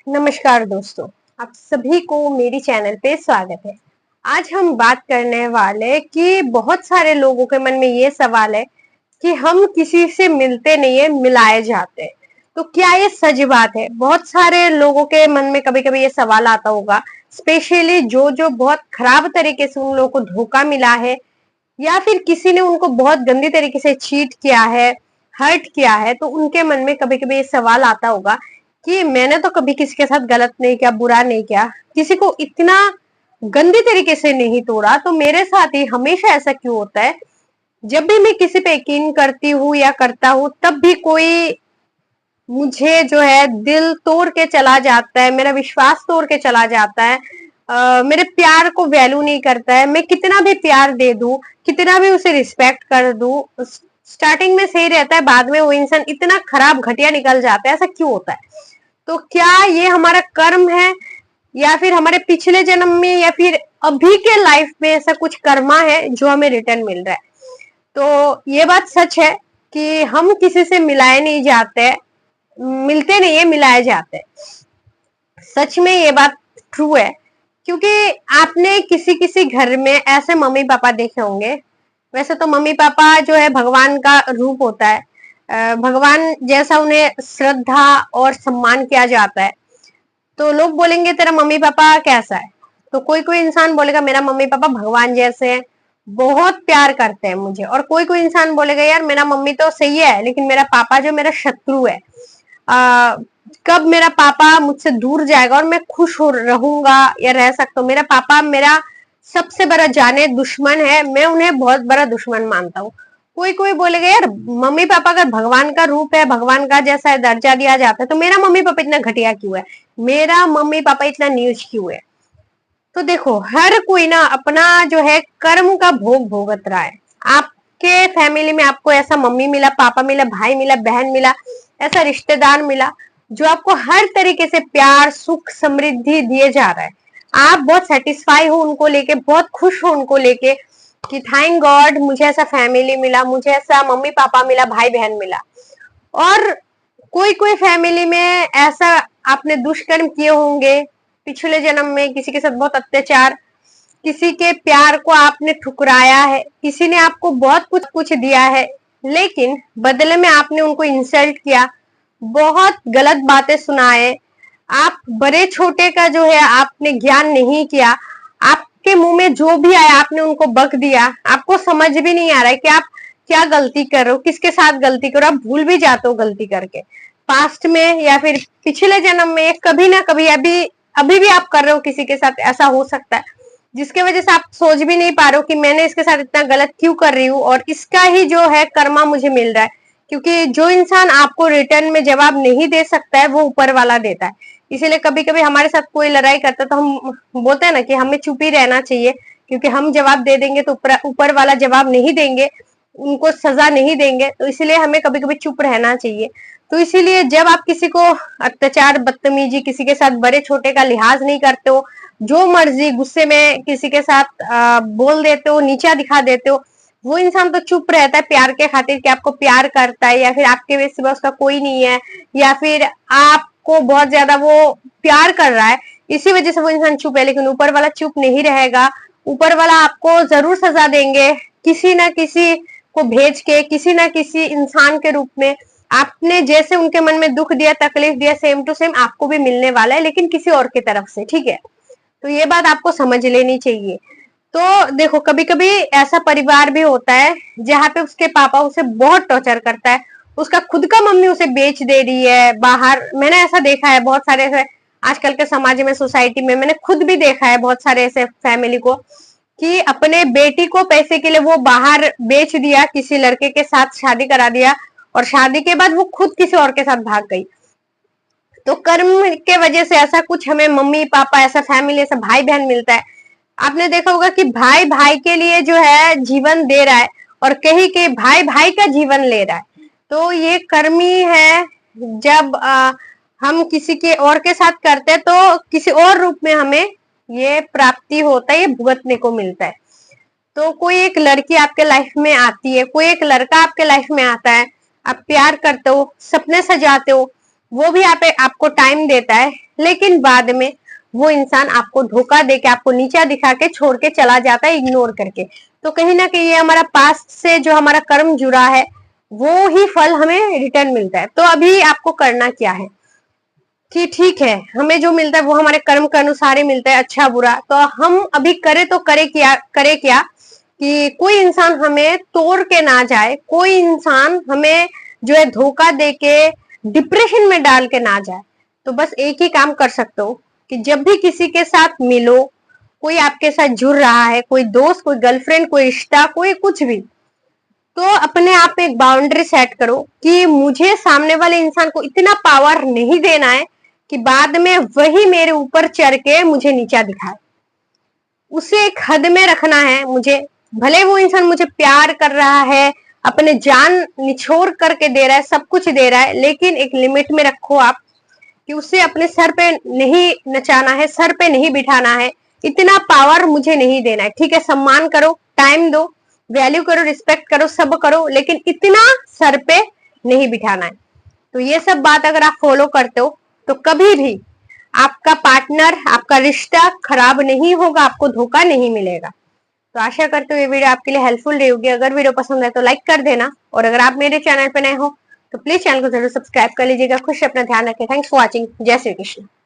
नमस्कार दोस्तों, आप सभी को मेरी चैनल पे स्वागत है। आज हम बात करने वाले कि बहुत सारे लोगों के मन में ये सवाल है कि हम किसी से मिलते नहीं है, मिलाए जाते हैं। तो क्या ये सच बात है? बहुत सारे लोगों के मन में कभी-कभी ये सवाल आता होगा, स्पेशली जो बहुत खराब तरीके से उन लोगों को धोखा मिला है या फिर किसी ने उनको बहुत गंदी तरीके से चीट किया है, हर्ट किया है, तो उनके मन में कभी-कभी ये सवाल आता होगा कि मैंने तो कभी किसी के साथ गलत नहीं किया, बुरा नहीं किया, किसी को इतना गंदी तरीके से नहीं तोड़ा, तो मेरे साथ ही हमेशा ऐसा क्यों होता है? जब भी मैं किसी पे यकीन करती हूँ या करता हूँ, तब भी कोई मुझे जो है दिल तोड़ के चला जाता है, मेरा विश्वास तोड़ के चला जाता है, मेरे प्यार को वैल्यू नहीं करता है। मैं कितना भी प्यार दे दूं, कितना भी उसे रिस्पेक्ट कर दूं, स्टार्टिंग में सही रहता है, बाद में वो इंसान इतना खराब घटिया निकल जाता है। ऐसा क्यों होता है? तो क्या ये हमारा कर्म है या फिर हमारे पिछले जन्म में या फिर अभी के लाइफ में ऐसा कुछ कर्मा है जो हमें रिटर्न मिल रहा है? तो ये बात सच है कि हम किसी से मिलाए नहीं जाते, मिलते नहीं है, मिलाए जाते हैं। सच में ये बात ट्रू है, क्योंकि आपने किसी किसी घर में ऐसे मम्मी पापा देखे होंगे। वैसे तो मम्मी पापा जो है भगवान का रूप होता है, भगवान जैसा उन्हें श्रद्धा और सम्मान किया जाता है। तो लोग बोलेंगे तेरा मम्मी पापा कैसा है, तो कोई कोई इंसान बोलेगा मेरा मम्मी पापा भगवान जैसे हैं, बहुत प्यार करते हैं मुझे। और कोई कोई इंसान बोलेगा यार मेरा मम्मी तो सही है, लेकिन मेरा पापा जो मेरा शत्रु है, कब मेरा पापा मुझसे दूर जाएगा और मैं खुश हो रहूंगा या रह सकता हूँ। मेरा पापा मेरा सबसे बड़ा जाने दुश्मन है, मैं उन्हें बहुत बड़ा दुश्मन मानता हूँ। कोई कोई बोलेगा यार मम्मी पापा अगर भगवान का रूप है, भगवान का जैसा दर्जा दिया जाता है, तो मेरा मम्मी पापा इतना घटिया क्यों है, मेरा मम्मी पापा इतना नीच क्यों है? तो देखो, हर कोई ना अपना जो है कर्म का भोग भोगत रहा है। आपके फैमिली में आपको ऐसा मम्मी मिला, पापा मिला, भाई मिला, बहन मिला, ऐसा रिश्तेदार मिला जो आपको हर तरीके से प्यार, सुख, समृद्धि दिए जा रहा है। आप बहुत सेटिस्फाई हो उनको लेके, बहुत खुश हो उनको लेके कि थैंक गॉड मुझे ऐसा फैमिली मिला, मुझे ऐसा मम्मी पापा मिला, भाई बहन मिला। और कोई कोई फैमिली में ऐसा आपने दुष्कर्म किए होंगे पिछले जन्म में, किसी के साथ बहुत अत्याचार, किसी के प्यार को आपने ठुकराया है, किसी ने आपको बहुत कुछ कुछ दिया है, लेकिन बदले में आपने उनको इंसल्ट किया, बहुत गलत बातें सुनाए, आप बड़े छोटे का जो है आपने ज्ञान नहीं किया, आपके मुंह में जो भी आया आपने उनको बक दिया, आपको समझ भी नहीं आ रहा है कि आप क्या गलती कर रहे हो, किसके साथ गलती करो, आप भूल भी जाते हो गलती करके। पास्ट में या फिर पिछले जन्म में कभी ना कभी, अभी अभी भी आप कर रहे हो किसी के साथ, ऐसा हो सकता है जिसके वजह से आप सोच भी नहीं पा रहे हो कि मैंने इसके साथ इतना गलत क्यों कर रही हूँ और इसका ही जो है कर्मा मुझे मिल रहा है। क्योंकि जो इंसान आपको रिटर्न में जवाब नहीं दे सकता है, वो ऊपर वाला देता है। इसीलिए कभी कभी हमारे साथ कोई लड़ाई करता है तो हम बोलते हैं ना कि हमें चुप ही रहना चाहिए, क्योंकि हम जवाब दे देंगे तो ऊपर वाला जवाब नहीं देंगे, उनको सजा नहीं देंगे, तो इसलिए हमें कभी कभी चुप रहना चाहिए। तो इसीलिए जब आप किसी को अत्याचार, बदतमीजी, किसी के साथ बड़े छोटे का लिहाज नहीं करते हो, जो मर्जी गुस्से में किसी के साथ बोल देते हो, नीचा दिखा देते हो, वो इंसान तो चुप रहता है प्यार के खातिर कि आपको प्यार करता है, या फिर आपके सिवा उसका कोई नहीं है, या फिर आपको बहुत ज्यादा वो प्यार कर रहा है, इसी वजह से वो इंसान चुप है। लेकिन ऊपर वाला चुप नहीं रहेगा, ऊपर वाला आपको जरूर सजा देंगे, किसी ना किसी को भेज के, किसी ना किसी इंसान के रूप में। आपने जैसे उनके मन में दुख दिया, तकलीफ दिया, सेम टू सेम आपको भी मिलने वाला है, लेकिन किसी और की तरफ से। ठीक है, तो ये बात आपको समझ लेनी चाहिए। तो देखो, कभी कभी ऐसा परिवार भी होता है जहाँ पे उसके पापा उसे बहुत टॉर्चर करता है, उसका खुद का मम्मी उसे बेच दे रही है बाहर। मैंने ऐसा देखा है बहुत सारे ऐसे आजकल के समाज में, सोसाइटी में, मैंने खुद भी देखा है बहुत सारे ऐसे फैमिली को कि अपने बेटी को पैसे के लिए वो बाहर बेच दिया, किसी लड़के के साथ शादी करा दिया, और शादी के बाद वो खुद किसी और के साथ भाग गई। तो कर्म के वजह से ऐसा कुछ हमें मम्मी पापा, ऐसा फैमिली, ऐसा भाई बहन मिलता है। आपने देखा होगा कि भाई भाई के लिए जो है जीवन दे रहा है, और कहीं के भाई भाई का जीवन ले रहा है। तो ये कर्म ही है। जब हम किसी के और के साथ करते हैं तो किसी और रूप में हमें ये प्राप्ति होता है, ये भुगतने को मिलता है। तो कोई एक लड़की आपके लाइफ में आती है, कोई एक लड़का आपके लाइफ में आता है, आप प्यार करते हो, सपने सजाते हो, वो भी आपको टाइम देता है, लेकिन बाद में वो इंसान आपको धोखा देके, आपको नीचा दिखा के छोड़ के चला जाता है, इग्नोर करके। तो कहीं ना कहीं ये हमारा पास्ट से जो हमारा कर्म जुड़ा है, वो ही फल हमें रिटर्न मिलता है। तो अभी आपको करना क्या है कि ठीक है, हमें जो मिलता है वो हमारे कर्म के अनुसार ही मिलता है, अच्छा बुरा। तो हम अभी करे तो करे क्या कि कोई इंसान हमें तोड़ के ना जाए, कोई इंसान हमें जो है धोखा देके डिप्रेशन में डाल के ना जाए। तो बस एक ही काम कर सकते हो कि जब भी किसी के साथ मिलो, कोई आपके साथ जुड़ रहा है, कोई दोस्त, कोई गर्लफ्रेंड, कोई रिश्ता, कोई कुछ भी, तो अपने आप में एक बाउंड्री सेट करो कि मुझे सामने वाले इंसान को इतना पावर नहीं देना है कि बाद में वही मेरे ऊपर चढ़ के मुझे नीचा दिखाए। उसे एक हद में रखना है मुझे। भले वो इंसान मुझे प्यार कर रहा है, अपने जान निछोड़ करके दे रहा है, सब कुछ दे रहा है, लेकिन एक लिमिट में रखो आप कि उसे अपने सर पे नहीं नचाना है, सर पे नहीं बिठाना है, इतना पावर मुझे नहीं देना है। ठीक है, सम्मान करो, टाइम दो, वैल्यू करो, रिस्पेक्ट करो, सब करो, लेकिन इतना सर पे नहीं बिठाना है। तो ये सब बात अगर आप फॉलो करते हो तो कभी भी आपका पार्टनर, आपका रिश्ता खराब नहीं होगा, आपको धोखा नहीं मिलेगा। तो आशा करते हो ये वीडियो आपके लिए हेल्पफुल रही होगी। अगर वीडियो पसंद है तो लाइक कर देना, और अगर आप मेरे चैनल पे नए हो तो प्लीज चैनल को जरूर सब्सक्राइब कर लीजिएगा। खुश अपना ध्यान रखें। Thanks for watching. जय श्री कृष्ण।